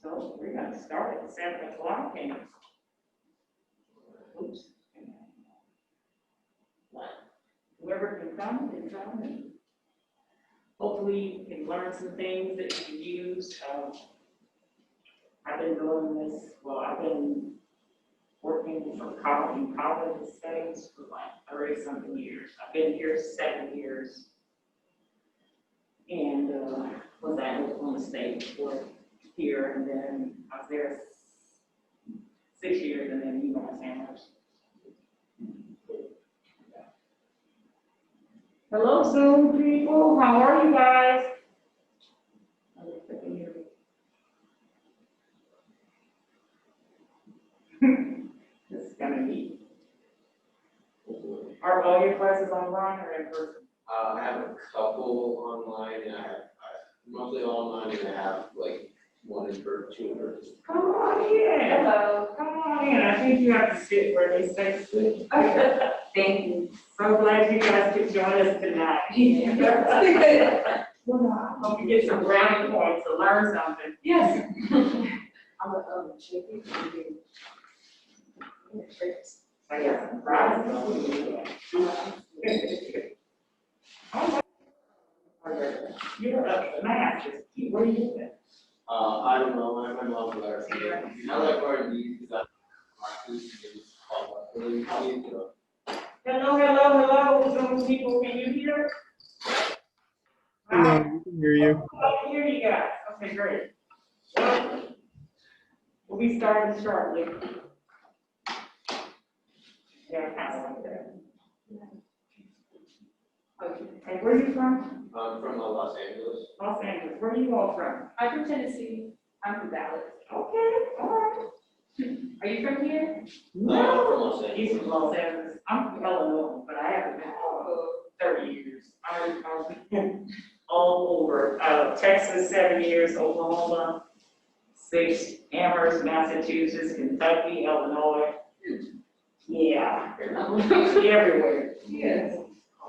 So we're gonna start at 7 o'clock and, oops. Whoever can come and hopefully you can learn some things that you can use. I've been doing this, I've been working for college settings for like 30-something years. I've been here 7 years. And was at Oklahoma State before here, and then I was there 6 years, and then Sanders. Hello, Zoom people. How are you guys? This is gonna be. Are all your classes online or in person? I have a couple online, and I have mostly online, and I have like one in person, 2 in person. Come on in. Hello. Come on in. I think you have to sit where they say sit. Thank you. So glad you guys could join us tonight. Hope you get some brownie points to learn something. Yes. I'm a chicken. I got some fries. You're a math. Where are you at? I don't know. My mom got her here. I like R&D because my food is called. Hello, Zoom people. Can you hear? Hello, we can hear you. I can hear you guys. Okay, great. Well, we'll be starting shortly. Yeah, kind of like that. Okay. And where are you from? I'm from Los Angeles. Los Angeles. Where are you all from? I'm from Tennessee. I'm from Dallas. Okay, all right. Are you from here? I'm from Los He's Angeles. from Los Angeles. I'm from Illinois, but I haven't been for 30 years. I've been all over. Texas, 7 years, Oklahoma, 6, Amherst, Massachusetts, Kentucky, Illinois. Yeah, everywhere. Yes.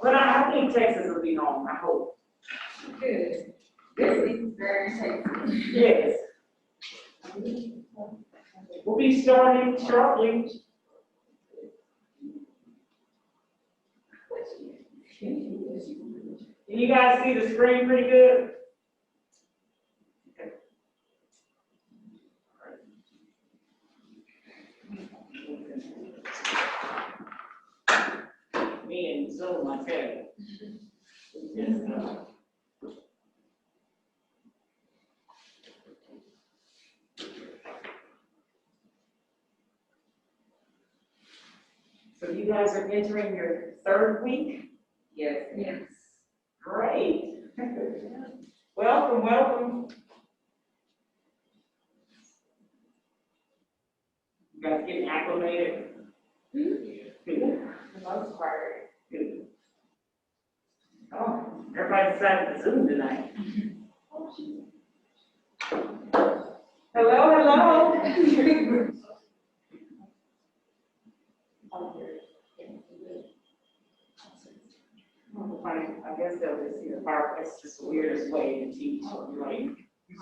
But I think Texas will be home, I hope. Good. This is very tasty. Yes. We'll be starting shortly. Can you guys see the screen pretty good? Me and Zoom, I tell you. Yes, So you guys are entering your 3rd week? Yes. Yes. Great. Welcome, welcome. You guys getting acclimated? Good. For the most part. Good. Oh, everybody decided to Zoom tonight. Hello. I guess they'll just see the part. It's just the weirdest way to teach. Like, you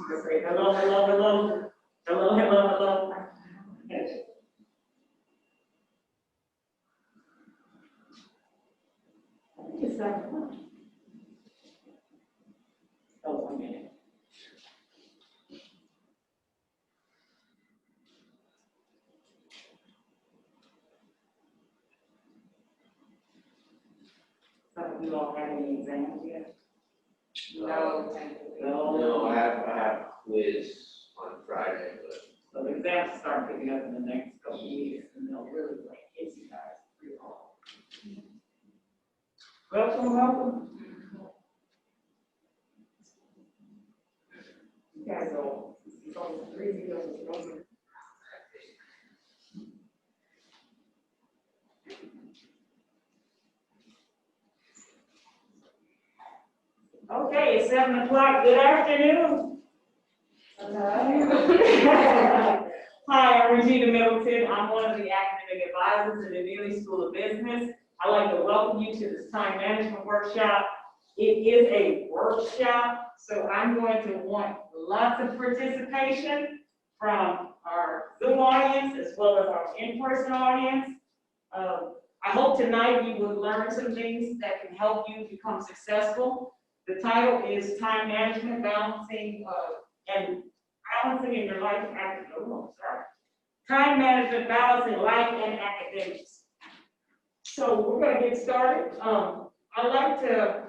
just say hello. It's that one. Oh, 1 minute. So you all have any exams yet? No. No, I have a quiz on Friday, but. So the exams start picking up in the next couple of weeks, and they'll really like hit you guys pretty hard. Welcome. You guys all, it's all crazy. Okay, it's 7 o'clock. Good afternoon. Hi, I'm Regina Middleton. I'm one of the academic advisors in the Neeley School of Business. I'd like to welcome you to this time management workshop. It is a workshop, so I'm going to want lots of participation. from our Zoom audience as well as our in-person audience. I hope tonight you will learn some things that can help you become successful. The title is Time Management, Balancing in Your Life and Time Management, Balancing Life and Academics. So we're going to get started. I'd like to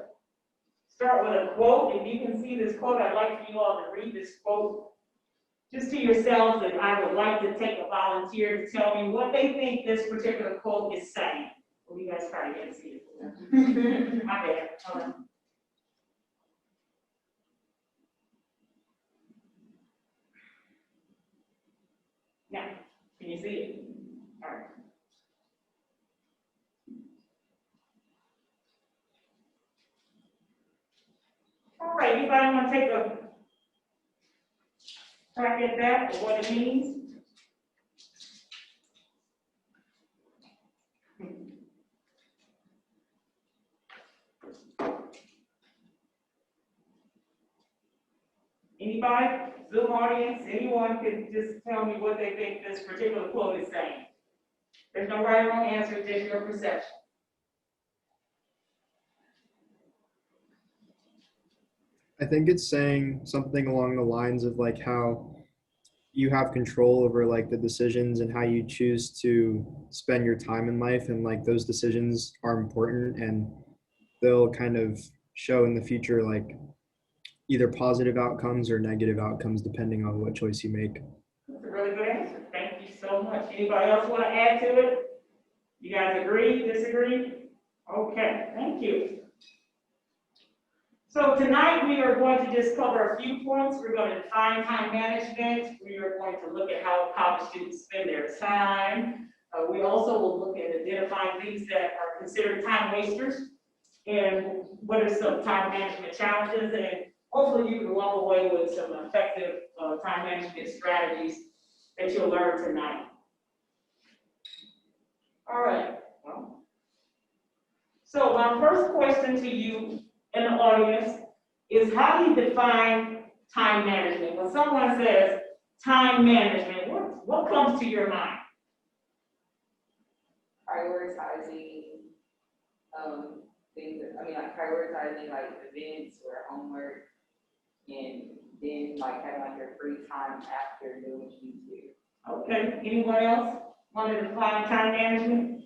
start with a quote. If you can see this quote, I'd like for you all to read this quote just to yourselves, and I would like to take a volunteer to tell me what they think this particular quote is saying. Well, you guys probably can't see it. My bad. Hold on. Now, can you see it? All right. All right, anybody want to take a crack at that, or what it means? Anybody? Zoom audience, anyone can just tell me what they think this particular quote is saying. There's no right or wrong answer, just your perception. I think it's saying something along the lines of like how you have control over like the decisions and how you choose to spend your time in life, and like those decisions are important and they'll kind of show in the future like either positive outcomes or negative outcomes depending on what choice you make. That's a really good answer. Thank you so much. Anybody else want to add to it? You guys agree, disagree? Okay, thank you. So tonight we are going to just cover a few points. We're going to define time management. We are going to look at how college students spend their time. We also will look at identifying things that are considered time wasters and what are some time management challenges, and hopefully you can walk away with some effective time management strategies that you'll learn tonight. All right. So my first question to you in the audience is, how do you define time management? When someone says time management, what comes to your mind? Prioritizing, things, like prioritizing like events or homework, and then like having like your free time after doing what you need to. Okay, anyone else want to define time management?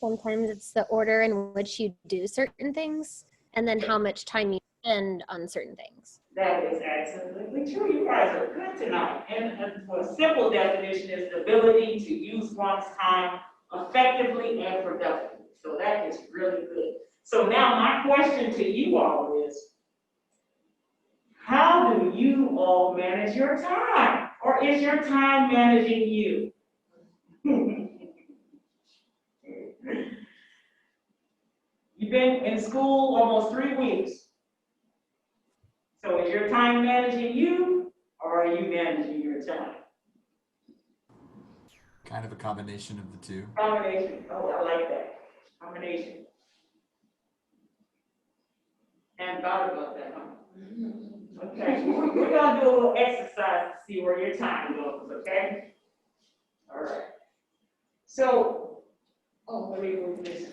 Sometimes it's the order in which you do certain things, and then how much time you spend on certain things. That is absolutely true. You guys are good tonight. And a simple definition is the ability to use one's time effectively and productively. So that is really good. So now my question to you all is, how do you all manage your time? Or is your time managing you? You've been in school almost 3 weeks. So is your time managing you, or are you managing your time? Kind of a combination of the two. Combination. Oh, I like that. Combination. And thought about that, huh? Okay. We're gonna do a little exercise to see where your time goes, okay? All right. So, let me move this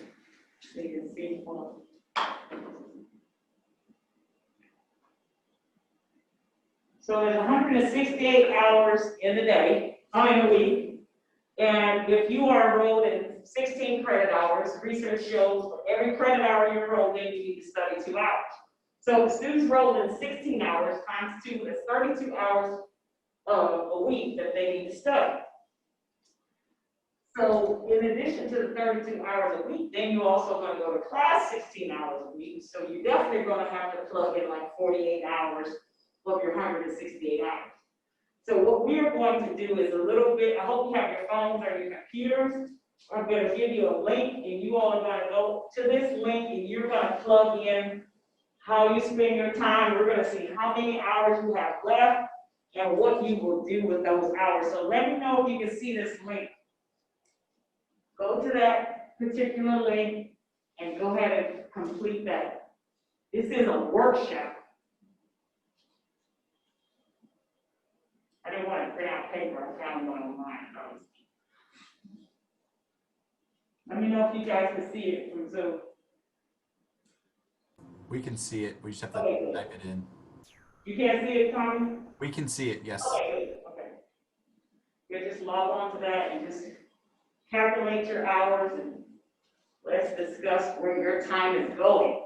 so you can see one. So there's 168 hours in the day, in a week. And if you are enrolled in 16 credit hours, research shows for every credit hour you're enrolled in, you need to study 2 hours. So the students enrolled in 16 hours times 2 is 32 hours a week that they need to study. So in addition to the 32 hours a week, then you're also going to go to class 16 hours a week. So you're definitely going to have to plug in like 48 hours of your 168 hours. So what we are going to do is a little bit, I hope you have your phones or your computers. I'm going to give you a link, and you all are going to go to this link, and you're going to plug in how you spend your time. We're going to see how many hours you have left and what you will do with those hours. So let me know if you can see this link. Go to that particular link and go ahead and complete that. This is a workshop. I didn't want to print out paper, I found one online. Let me know if you guys can see it from Zoom. We can see it. We just have to Okay. type it in. You can't see it, Tommy? We can see it, yes. Okay, okay. You just log on to that and just calculate your hours and let's discuss where your time is going.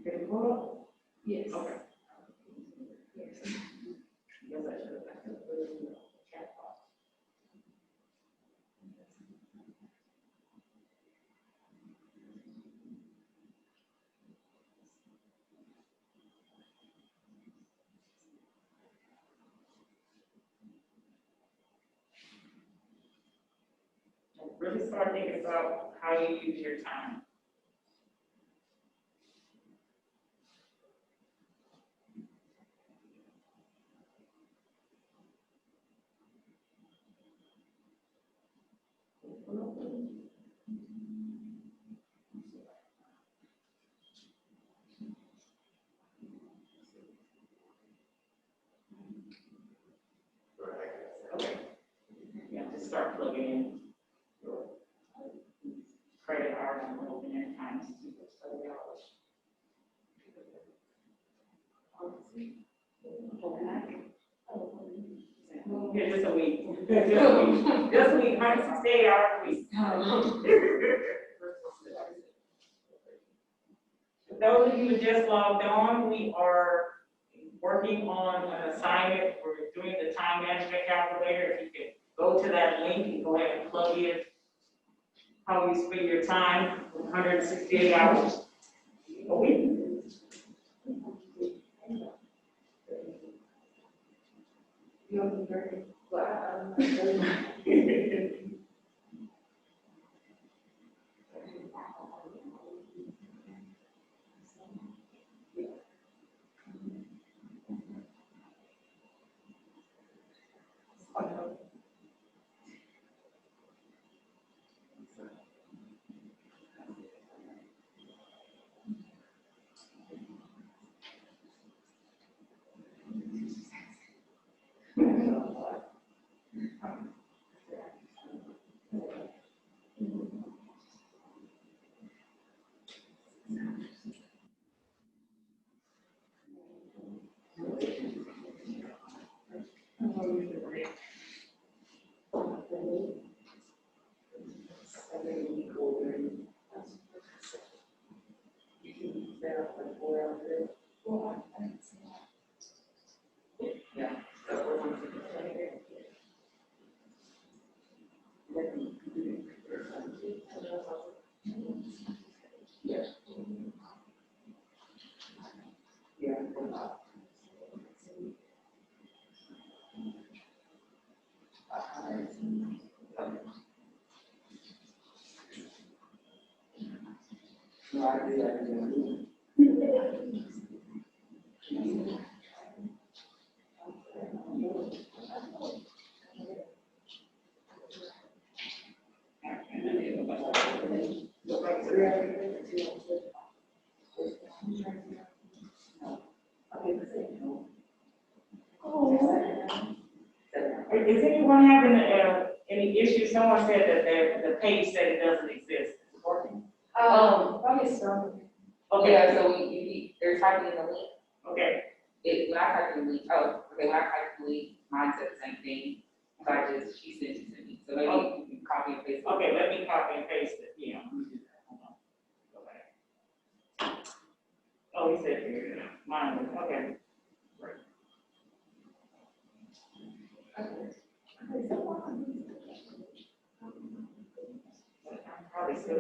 Did it pull up? Yes. Okay. Yes, I should have put it in the chat box. Really start thinking about how you use your time. Okay. Yeah, just start plugging in your credit card and open your times to study hours. Yeah, just a week. Just a week, 168 hours a week. For those of you who just logged on, we are working on an assignment. We're doing the time management calculator. If you could go to that link and go ahead and plug in how you spend your time, 168 hours a week. Is anyone having any issues? Someone said that the page said it doesn't exist. Is it working? Probably so. Okay. Yeah, so they're typing in the link. Okay. When I type in the link, when I type in the link, mine said the same thing. So she sent it to me. So maybe you can copy and paste it. Okay, let me copy and paste it. Yeah. Let me do that. Hold on. Go back. Oh, he said here. Mine was, okay. Right. Probably still.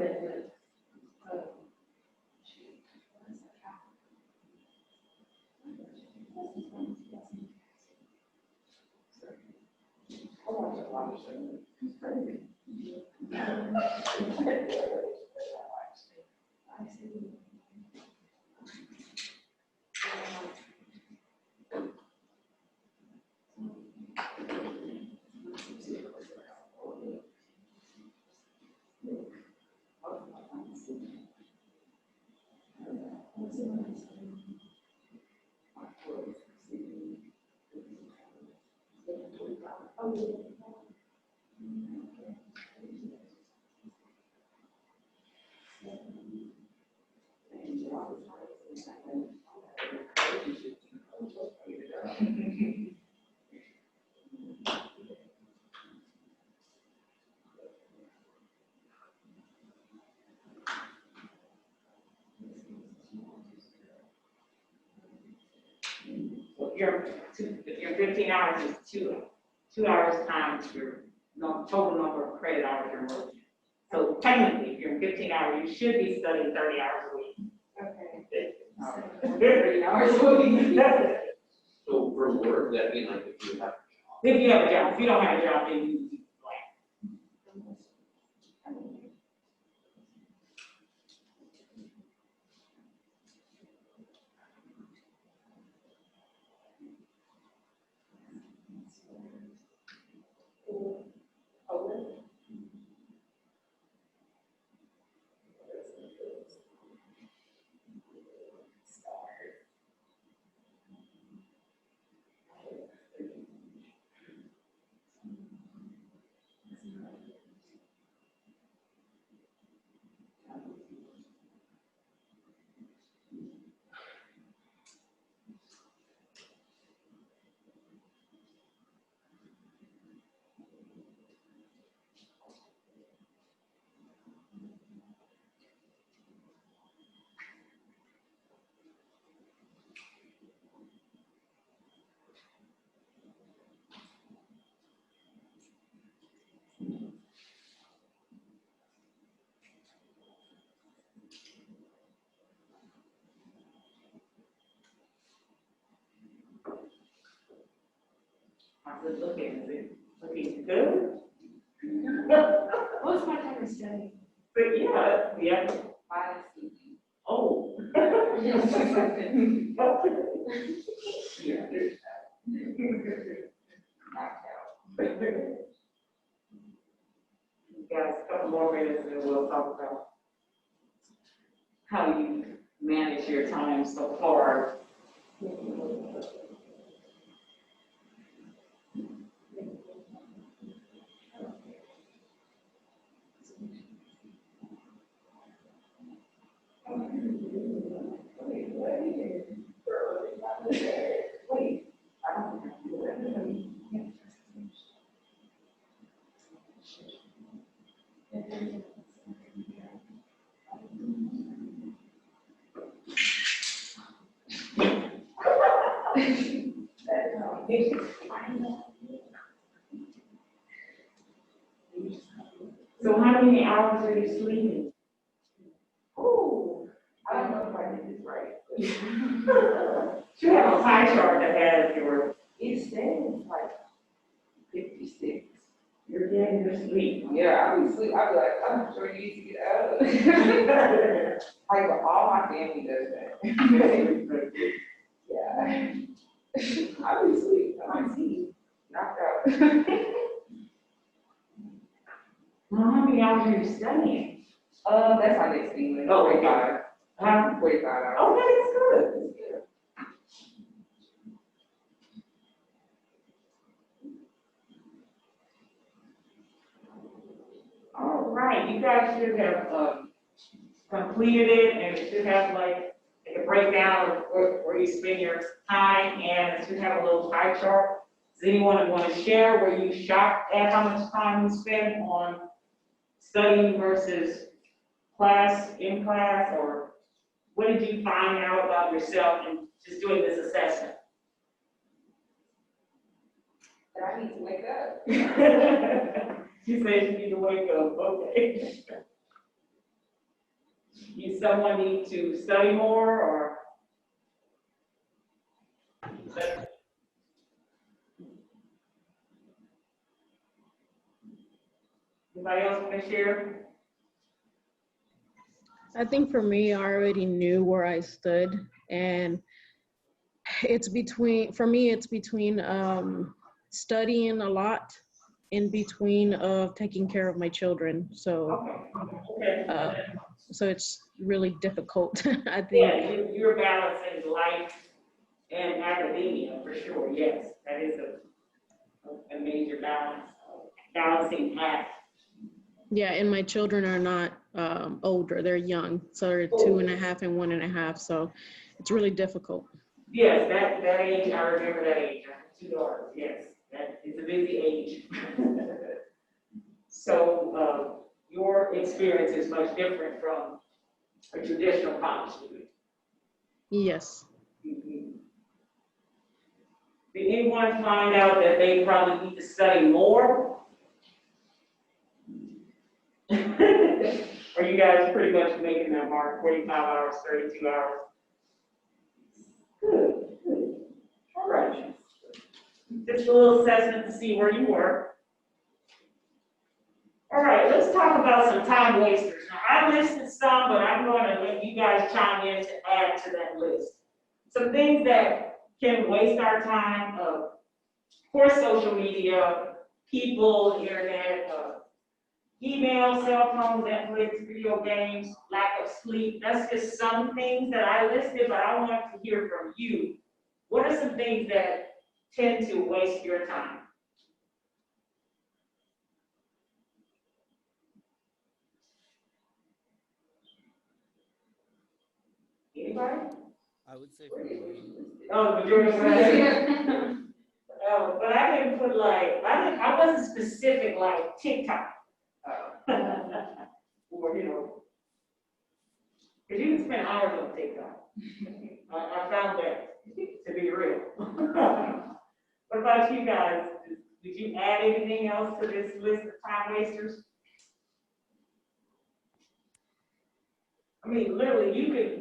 If your 15 hours is 2 hours times your total number of credit hours you're working. So technically, if you're in 15 hours, you should be studying 30 hours a week. Okay. 30 hours a week. So for work, that means like if you have. If you have a job, if you don't have a job, then you do blank. How's it looking? Is it looking good? What's my time study? But yeah. Mine is sleeping. Oh. Yeah. Knocked out. Guys, a couple more minutes and then we'll talk about how you manage your time so far. So how many hours are you sleeping? Ooh, I don't know if I did this right. You have a pie chart that has your, It says like 56. you're getting your sleep. Yeah, I be sleep. I be like, I'm sure you need to get up. Like, but all my family does that. Yeah. I be sleep. I might see knocked out. Well, how many hours are you studying? That's my next thing. Oh, 45. 45 hours. Oh, that's good. All right, you guys should have completed it, and it should have like a breakdown of where you spend your time, and it should have a little pie chart. Does anyone want to share where you shocked at how much time you spend on studying versus in class, or what did you find out about yourself in just doing this assessment? That I need to wake up. She said you need to wake up, okay. You someone need to study more, or? Anybody else want to share? I think for me, I already knew where I stood, and it's between studying a lot in between of taking care of my children. So, Okay. so it's really difficult. I think. Yeah, you're balancing life and academia for sure. Yes, that is a major balancing act. Yeah, and my children are not older, they're young, so they're 2.5 and 1.5, so it's really difficult. Yes, that age, I remember that age. I have 2 daughters, yes, that is a busy age. So your experience is much different from a traditional college degree. Yes. Mhm. Did anyone find out that they probably need to study more? Or you guys pretty much making that mark, 45 hours, 32 hours? Good, good. All right. Just a little assessment to see where you were. All right, let's talk about some time wasters. Now, I listed some, but I'm going to let you guys chime in to add to that list. Some things that can waste our time, of course, social media, people, internet, email, cell phone, Netflix, video games, lack of sleep. That's just some things that I listed, but I want to hear from you. What are some things that tend to waste your time? Anybody? I would say for me, Oh, majority. Oh, but I didn't put like, I wasn't specific like TikTok. Or, because you can spend hours on TikTok. I found that to be real. What about you guys? Did you add anything else to this list of time wasters? I mean, literally, you could.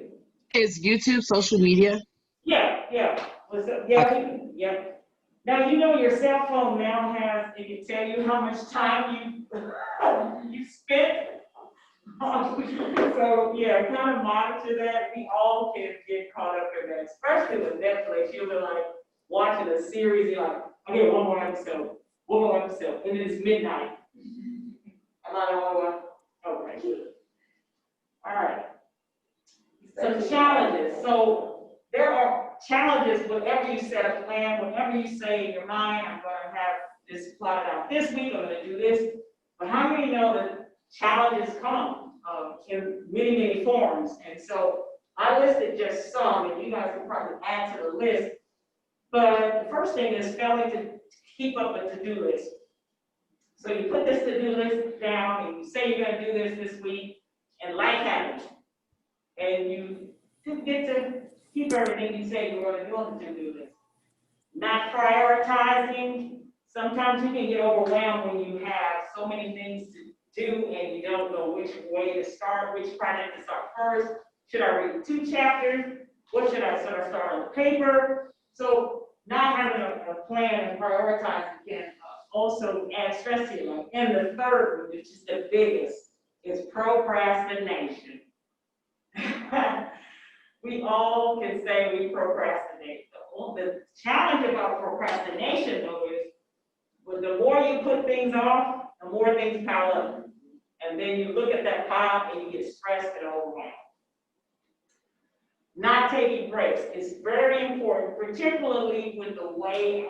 Is YouTube social media? Yeah. Yeah. Now, your cell phone now it can tell you how much time you spent. So, yeah, kind of monitor that. We all can get caught up in that, especially with Netflix. You'll be like watching a series, you're like, okay, one more episode, and it's midnight. I'm not on one. Okay, good. All right. Some challenges. So there are challenges whenever you set a plan, whenever you say in your mind, I'm going to have this plotted out this week, I'm going to do this. But how many know that challenges come in many, many forms? And so I listed just some, and you guys can probably add to the list. But the first thing is failing to keep up a to-do list. So you put this to-do list down, and you say you're going to do this week, and life happens. And you get to keep everything you say you're going to do on the to-do list. Not prioritizing. Sometimes you can get overwhelmed when you have so many things to do and you don't know which way to start, which project to start first. Should I read 2 chapters? What should I start on the paper? So not having a plan and prioritizing can also add stress to your life. And the third, which is the biggest, is procrastination. We all can say we procrastinate. The challenge about procrastination, though, is the more you put things off, the more things pile up. And then you look at that pile and you get stressed and overwhelmed. Not taking breaks is very important, particularly with the way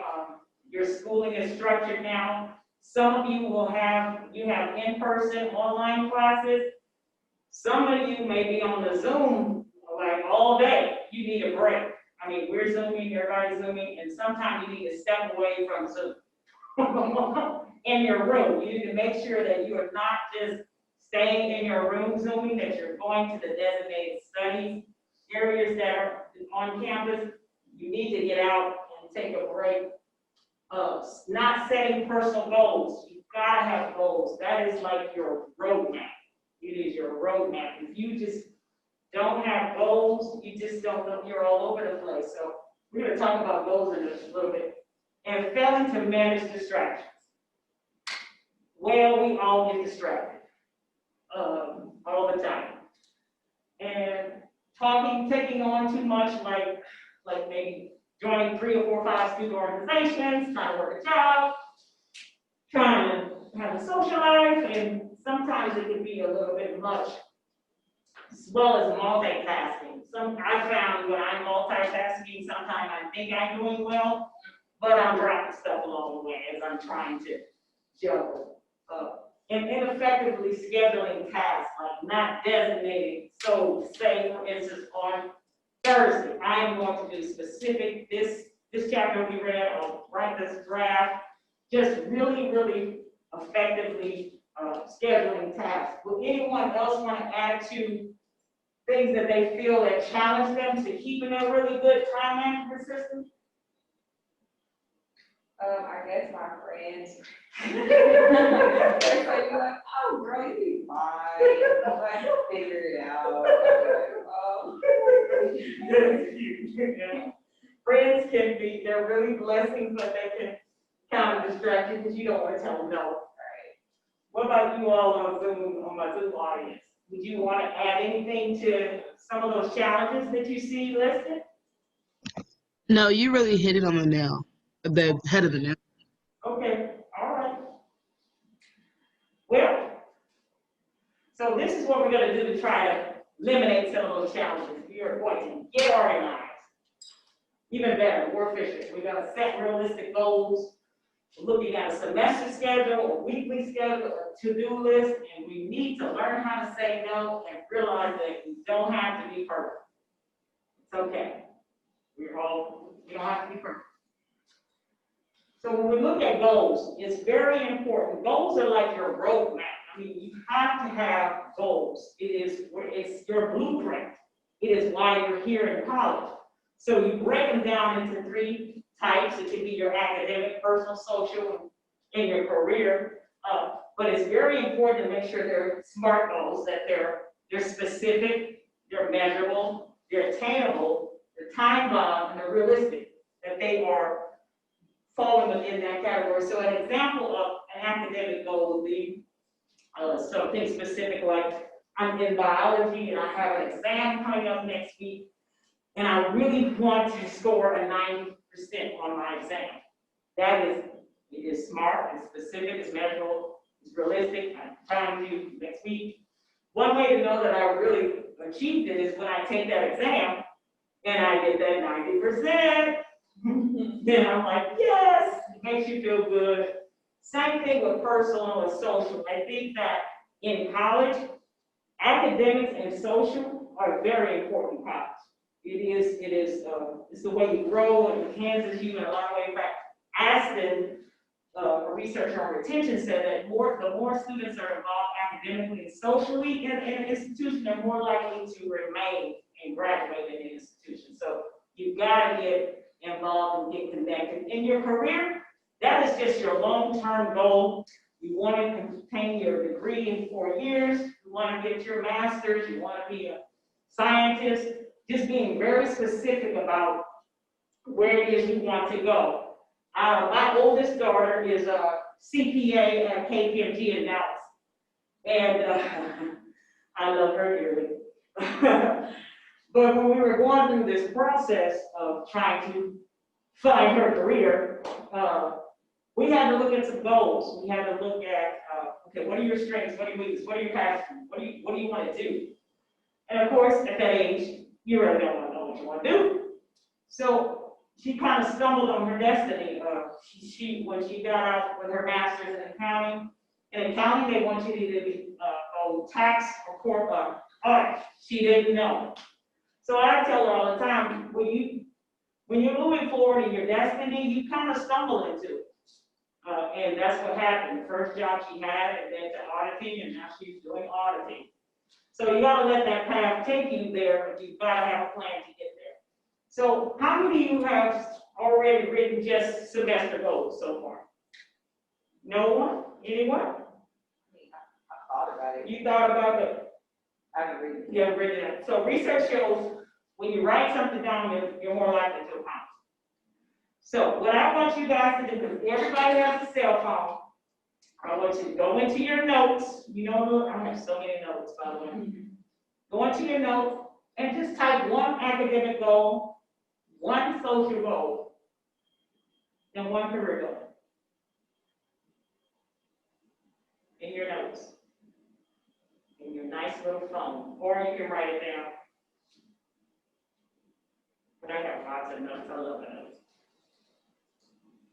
your schooling is structured now. Some of you have in-person online classes. Some of you may be on the Zoom like all day. You need a break. I mean, we're Zooming, everybody's Zooming, and sometimes you need to step away from Zoom in your room. You need to make sure that you are not just staying in your room Zooming, that you're going to the designated study areas that are on campus. You need to get out and take a break. Not setting personal goals. You've got to have goals. That is like your roadmap. It is your roadmap. If you just don't have goals, you just don't know, you're all over the place. So we're going to talk about goals in just a little bit. And failing to manage distractions. Well, we all get distracted all the time. And taking on too much, like maybe joining 3 or 4 or 5 student organizations, trying to work a job, trying to have a social life, and sometimes it can be a little bit much, as well as multitasking. I found when I'm multitasking, sometimes I think I'm doing well, but I'm dropping stuff along the way as I'm trying to juggle. And effectively scheduling tasks, like not designating. So say, for instance, on Thursday, I am going to do specific, this chapter will be read, I'll write this draft, just really, really effectively scheduling tasks. Would anyone else want to add to things that they feel that challenge them to keeping a really good time management system? I guess my friends. They're like, oh, girl, you be fine. Like, figure it out. Yeah. Friends can be, they're really blessings, but they can kind of distract you because you don't want to tell them no. Right. What about you all on Zoom, on my Zoom audience? Would you want to add anything to some of those challenges that you see listed? No, you really hit it on the nail, the head of the nail. Okay, all right. Well, so this is what we're going to do to try to eliminate some of those challenges. We are going to get organized. Even better, more efficient. We're going to set realistic goals. We're looking at a semester schedule, a weekly schedule, a to-do list, and we need to learn how to say no and realize that we don't have to be perfect. It's okay. We don't have to be perfect. So when we look at goals, it's very important. Goals are like your roadmap. I mean, you have to have goals. It's your blueprint. It is why you're here in college. So you break them down into 3 types. It can be your academic, personal, social, and your career. But it's very important to make sure they're SMART goals, that they're specific, they're measurable, they're attainable, they're time-bound, and they're realistic, that they are falling within that category. So an example of an academic goal would be something specific like I'm in biology and I have an exam coming up next week and I really want to score a 90% on my exam. It is smart, it's specific, it's measurable, it's realistic. I'm trying to do next week. One way to know that I really achieved it is when I take that exam and I get that 90%. Then I'm like, yes, it makes you feel good. Same thing with personal and social. I think that in college, academics and social are very important parts. It's the way you grow and enhances you in a lot of ways. In fact, Aspen, a researcher on retention, said that the more students are involved academically and socially in an institution, they're more likely to remain and graduate in the institution. So you've got to get involved and get connected. In your career, that is just your long-term goal. You want to obtain your degree in 4 years. You want to get your master's. You want to be a scientist. Just being very specific about where it is you want to go. My oldest daughter is a CPA at KPMG in Dallas. And I love her dearly. But when we were going through this process of trying to find her career, we had to look at some goals. We had to look at, okay, what are your strengths? What are your weaknesses? What are your passions? What do you want to do? And of course, at that age, you really don't want to know what you want to do. So she kind of stumbled on her destiny. When she got out with her master's in accounting, they want you to either be on tax or corporate audit. She didn't know. So I tell her all the time, when you're moving forward in your destiny, you kind of stumble into it. And that's what happened. The first job she had, and then to auditing, and now she's doing auditing. So you gotta let that path take you there, but you've gotta have a plan to get there. So how many of you have already written just semester goals so far? No one? Anyone? I thought about it. You thought about it? I haven't read it. You haven't written it. So research shows when you write something down, you're more likely to accomplish. So what I want you guys to do, because everybody has a cell phone, I want you to go into your notes. You know, I have so many notes, by the way. Go into your notes and just type one academic goal, one social goal, and one career goal in your notes, in your nice little phone, or you can write it down. But I have lots of notes. I love the notes.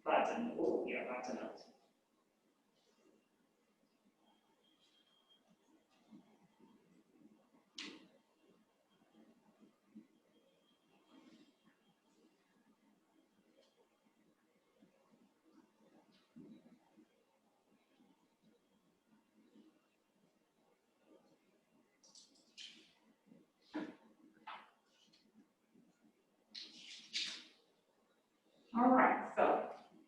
Lots of, oh, yeah, lots of notes. All right, so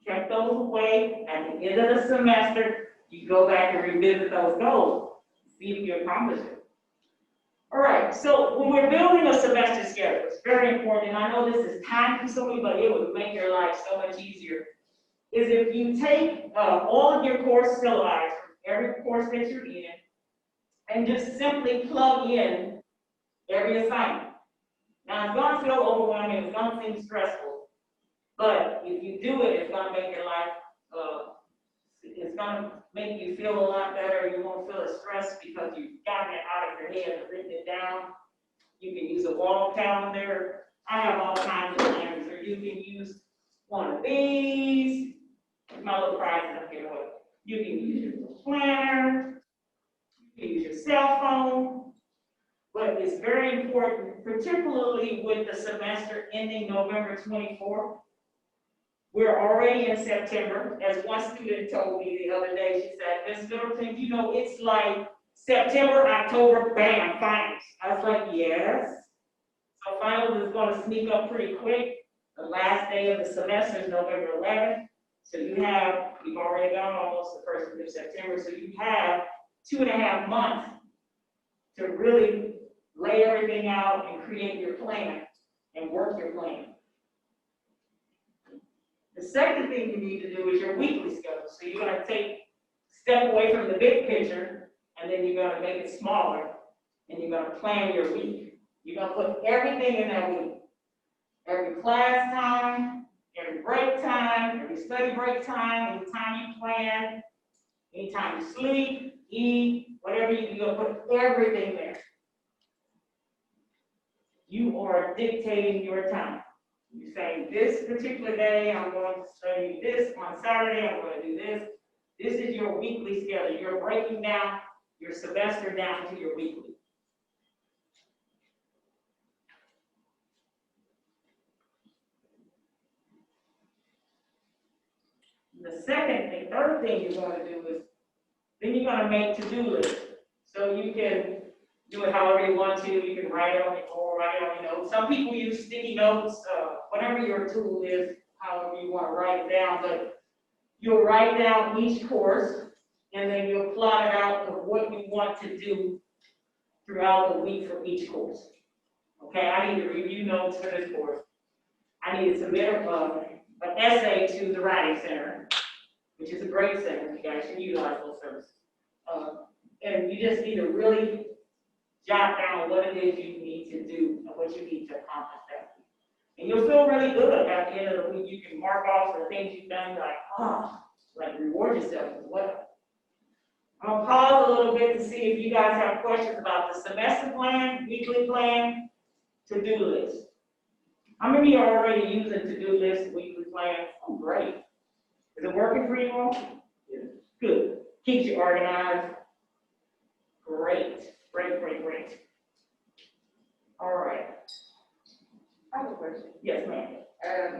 check those away. At the end of the semester, you go back and revisit those goals, see if you accomplished it. All right, so when we're building a semester schedule, it's very important, and I know this is time consuming, but it would make your life so much easier, is if you take all of your course syllabi from every course that you're in, and just simply plug in every assignment. Now, it's gonna feel overwhelming, it's gonna seem stressful, but if you do it, it's gonna make your life, it's gonna make you feel a lot better. You won't feel as stressed because you've gotten it out of your head and written it down. You can use a wall calendar. I have all kinds of planners, or you can use one of these. My little prize up here. You can use your planner. You can use your cell phone. But it's very important, particularly with the semester ending November 24th. We're already in September. As one student told me the other day, she said, Miss Middleton, you know, it's like September, October, bam, finals. I was like, yes. So finals is going to sneak up pretty quick. The last day of the semester is November 11th. So we've already gone almost the first week of September. So you have 2.5 months to really lay everything out and create your plan and work your plan. The second thing you need to do is your weekly schedule. So you're going to step away from the big picture, and then you're going to make it smaller, and you're going to plan your week. You're going to put everything in that week. Every class time, every break time, every study break time, any time you plan, anytime you sleep, eat, whatever you do, you're going to put everything there. You are dictating your time. You're saying, this particular day, I'm going to study this. On Saturday, I'm going to do this. This is your weekly schedule. You're breaking down your semester down to your weekly. The third thing you're going to do is, then you're going to make to-do lists. So you can do it however you want to. You can write it on your board, write it on your notes. Some people use sticky notes, whatever your tool is, however you want to write it down. But you'll write down each course, and then you'll plot it out of what you want to do throughout the week for each course. Okay, I need to review notes for this course. I need to submit an essay to the Writing Center, which is a great center. You guys should utilize those services. And you just need to really jot down what it is you need to do and what you need to accomplish that week. And you'll feel really good at the end of the week. You can mark off the things you've done, like reward yourself as well. I'm gonna pause a little bit to see if you guys have questions about the semester plan, weekly plan, to-do list. How many are already using to-do list, weekly plan? Oh, great. Is it working for you all? Yeah. Good. Keeps you organized. Great. Great. All right. I have a question. Yes, ma'am.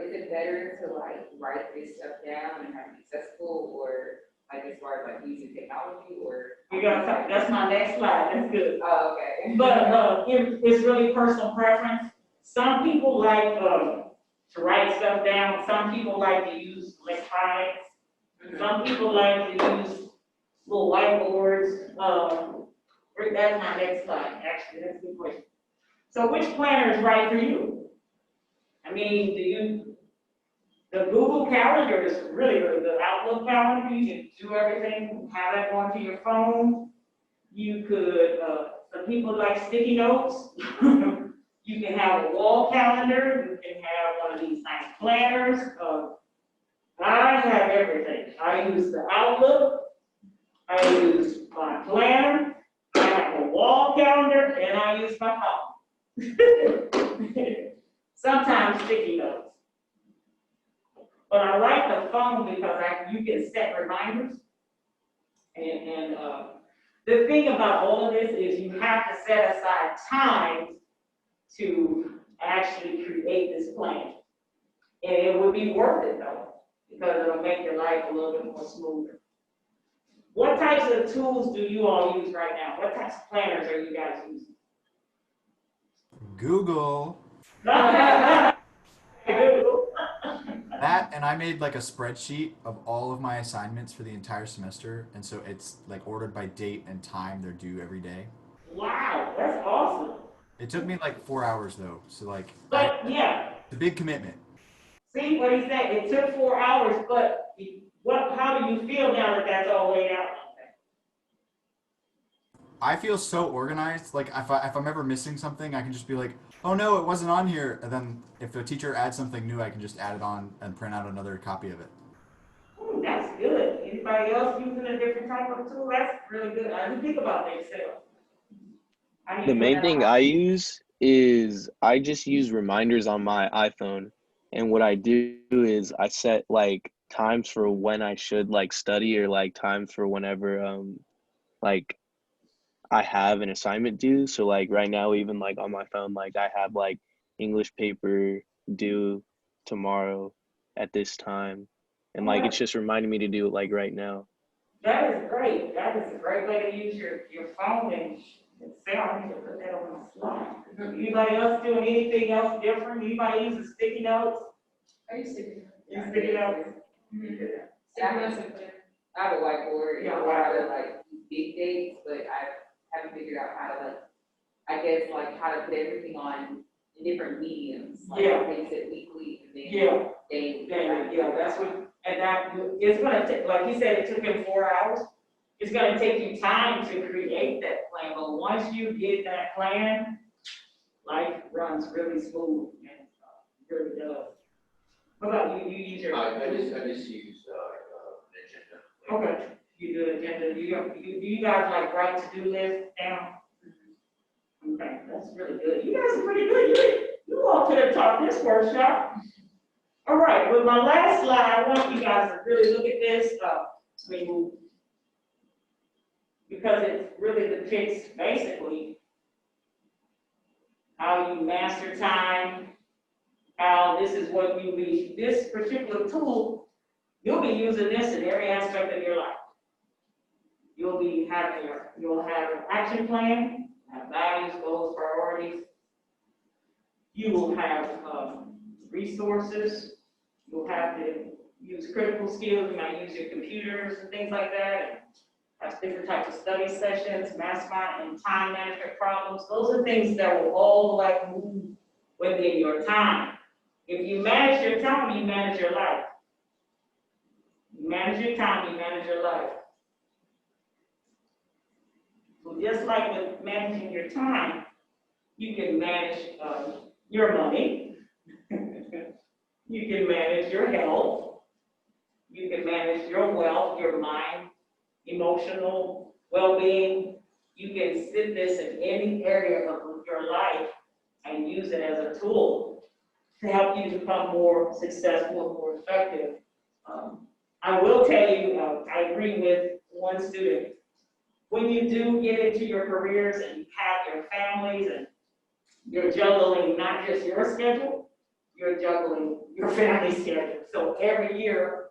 Is it better to like write this stuff down and have it accessible, or like as far as like using technology, or? That's my next slide. That's good. Oh, okay. But it's really personal preference. Some people like to write stuff down. Some people like to use electronics. Some people like to use little whiteboards. That's my next slide. Actually, that's a good question. So which planner is right for you? I mean, the Google Calendar is really good. The Outlook calendar, you can do everything, have that onto your phone. You could, some people like sticky notes. You can have a wall calendar. You can have one of these nice planners. I have everything. I use the Outlook. I use my planner. I have a wall calendar, and I use my phone. Sometimes sticky notes. But I like the phone because you can set reminders. And the thing about all of this is you have to set aside time to actually create this plan. And it will be worth it though, because it'll make your life a little bit more smoother. What types of tools do you all use right now? What types of planners are you guys using? Google. Google. That, and I made like a spreadsheet of all of my assignments for the entire semester, and so it's like ordered by date and time they're due every day. Wow, that's awesome. It took me like 4 hours though, so like But yeah, it's a big commitment. see what he said, it took 4 hours, but how do you feel now that that's all laid out? I feel so organized. Like if I'm ever missing something, I can just be like, oh no, it wasn't on here. And then if the teacher adds something new, I can just add it on and print out another copy of it. Ooh, that's good. Anybody else using a different type of tool? That's really good. I didn't think about Excel. The main thing I use is I just use reminders on my iPhone. And what I do is I set like times for when I should like study, or like times for whenever like I have an assignment due. So like right now, even like on my phone, like I have like English paper due tomorrow at this time. And like it's just reminding me to do it like right now. That is great. That is a great way to use your phone and Excel. I need to put that on my slide. Anybody else doing anything else different? Anybody using sticky notes? I used to. You sticky notes? Yeah, I have a whiteboard, you know, where I would like big dates, but I haven't figured out how to like, I guess like how to put everything on in different mediums. Like things that weekly and then daily. Yeah, that's what, and that it's gonna take, like he said, it took him 4 hours. It's gonna take you time to create that plan, but once you get that plan, life runs really smooth and really does. What about you? You use your. I just use an agenda. Okay, you do agenda. Do you guys like write to-do lists down? Okay, that's really good. You guys are pretty good. You all could have taught this workshop. All right, with my last slide, I want you guys to really look at this. Because it really depicts basically how you master time, how this is what you be, this particular tool, you'll be using this in every aspect of your life. You'll have an action plan, have values, goals, priorities. You will have resources. You'll have to use critical skills. You might use your computers and things like that. Have different types of study sessions, mastermind and time management problems. Those are things that will all like move within your time. If you manage your time, you manage your life. You manage your time, you manage your life. So just like with managing your time, you can manage your money. You can manage your health. You can manage your wealth, your mind, emotional well-being. You can sit this in any area of your life and use it as a tool to help you become more successful and more effective. I will tell you, I agree with one student. When you do get into your careers and you have your families and you're juggling not just your schedule, you're juggling your family schedule. So every year,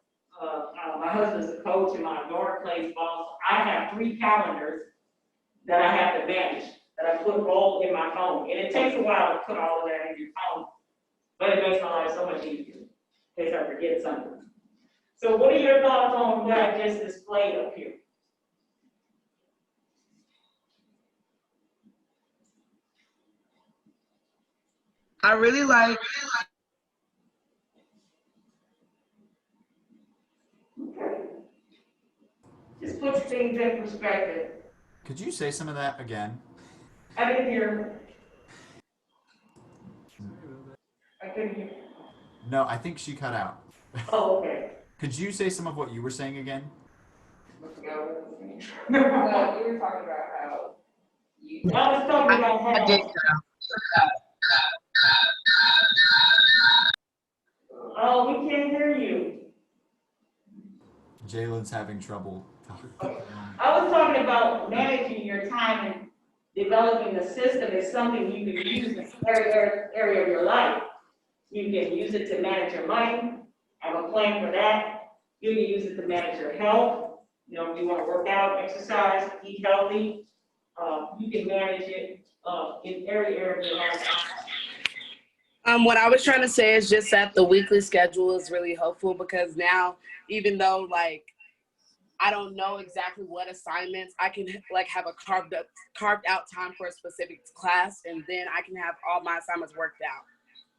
my husband's a coach and my daughter plays ball. So I have 3 calendars that I have to manage, that I put all in my phone. And it takes a while to put all of that in your phone, but it makes my life so much easier in case I forget something. So what are your thoughts on what I just displayed up here? I really like. Okay. Just puts things in perspective. Could you say some of that again? I didn't hear. I couldn't hear. No, I think she cut out. Oh, okay. Could you say some of what you were saying again? Well, you were talking about how you. I was talking about I did. how. Oh, we can't hear you. Jalen's having trouble. I was talking about managing your time and developing a system is something you can use in every area of your life. You can use it to manage your money, have a plan for that. You can use it to manage your health. You know, if you want to work out, exercise, eat healthy, you can manage it in every area of your life. What I was trying to say is just that the weekly schedule is really helpful because now, even though like I don't know exactly what assignments, I can like have a carved out time for a specific class, and then I can have all my assignments worked out.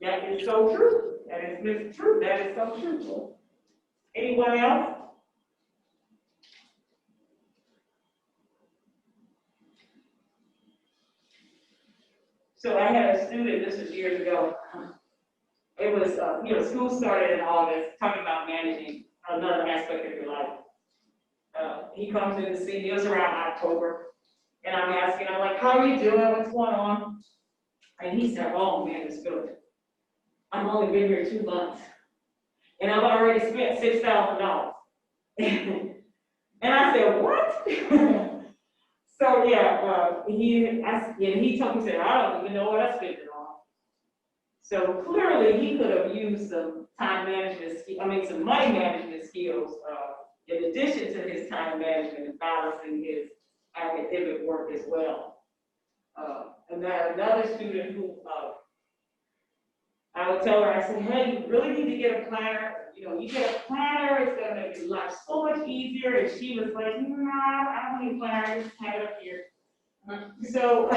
That is so true. That is true. That is so true. Anyone else? So I had a student, this was years ago. It was, school started in August, talking about managing another aspect of your life. He comes in to see me, it was around October, and I'm asking, I'm like, how are you doing? What's going on? And he said, oh man, it's good. I've only been here 2 months, and I've already spent $6,000. And I said, what? So yeah, he told me, he said, I don't even know what I spent it on. So clearly he could have used some some money management skills, in addition to his time management and balancing his academic work as well. And then another student who, I would tell her, I said, hey, you really need to get a planner. You know, you get a planner, it's gonna make your life so much easier. And she was like, no, I don't need a planner, I just have it up here. So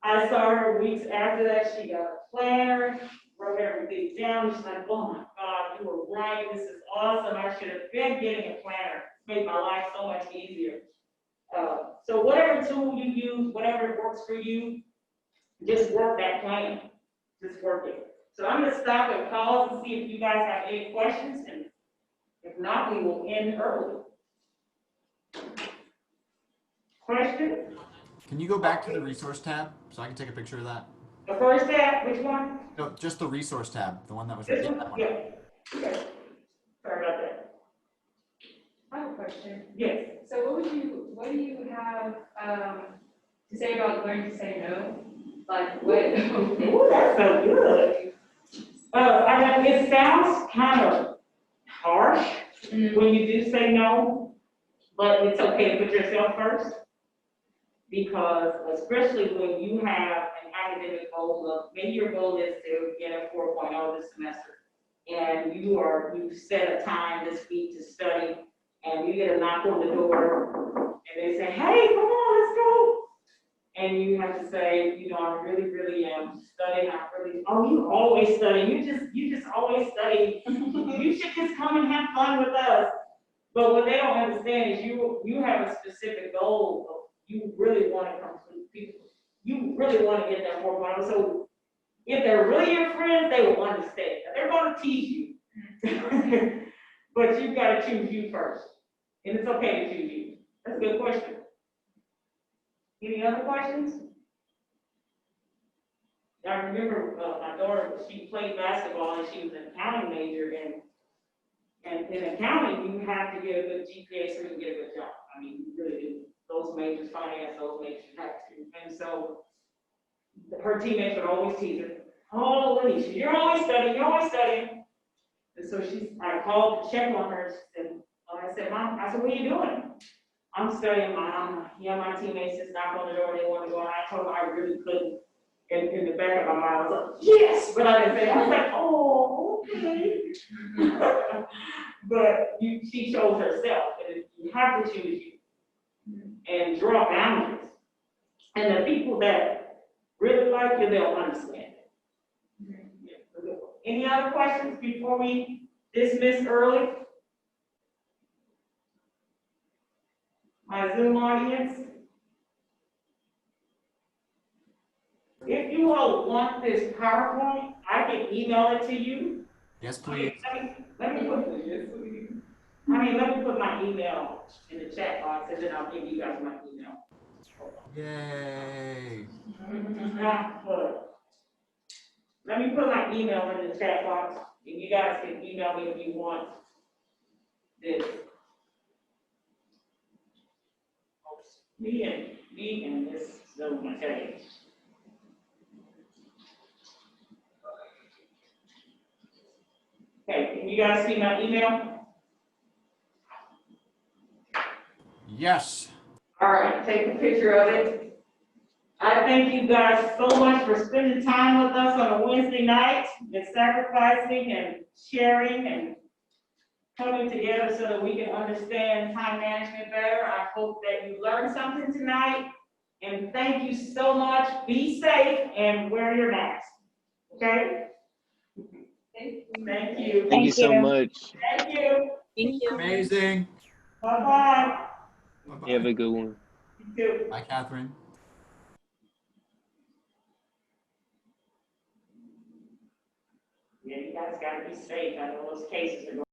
I saw her weeks after that, she got a planner, wrote everything down. She's like, oh my God, you were right, this is awesome. I should have been getting a planner. It's made my life so much easier. So whatever tool you use, whatever works for you, just work that plan. Just work it. So I'm gonna stop and pause and see if you guys have any questions, and if not, we will end early. Question? Can you go back to the resource tab so I can take a picture of that? The first tab, which one? No, just the resource tab, the one that was. This Yeah, one? that one. Yeah. Okay. Sorry about that. I have a question. Yes. So what do you have to say about learning to say no? Like what? Ooh, that's so good. I mean, it sounds kind of harsh when you do say no, but it's okay to put yourself first. Because especially when you have an academic goal of, maybe your goal is to get a 4.0 this semester, and you set a time this week to study, and you get a knock on the door, and they say, hey, come on, let's go. And you have to say, you know, I really, really am studying. You always study. You just always study. You should just come and have fun with us. But what they don't understand is you have a specific goal of you really want to complete people. You really want to get that 4.0. So if they're really your friends, they will understand. They're going to tease you. But you've got to choose you first. And it's okay to choose you. That's a good question. Any other questions? I remember my daughter, she played basketball and she was an accounting major, and in accounting, you have to get a good GPA so you can get a good job. I mean, you really do. Those majors, finance, those majors, you have to. And so her teammates would always tease her, oh, Alicia, you're always studying. And so I called to check on her, and I said, Mom, what are you doing? I'm studying, my teammates just knocked on the door, they want to go, and I told them I really couldn't. In the back of my mind, I was like, yes, but I didn't say, I was like, oh, okay. But she chose herself, and you have to choose you and draw boundaries. And the people that really like you, they'll understand. Any other questions before we dismiss early? My Zoom audience? If you all want this PowerPoint, I can email it to you. Yes, please. Let me put my email in the chat box, and then I'll give you guys my email. Yay. Let me put my email in the chat box. And you guys can email me if you want this. Me and this Zoom, I tell you. Okay, can you guys see my email? Yes. All right, take a picture of it. I thank you guys so much for spending time with us on a Wednesday night and sacrificing and sharing and coming together so that we can understand time management better. I hope that you learned something tonight. And thank you so much. Be safe and wear your mask. Okay? Thank you. Thank you so much. Thank you. Thank you. Amazing. Bye-bye. You have a good one. You too. Bye, Catherine. Yeah, you guys gotta be safe. I know those cases are going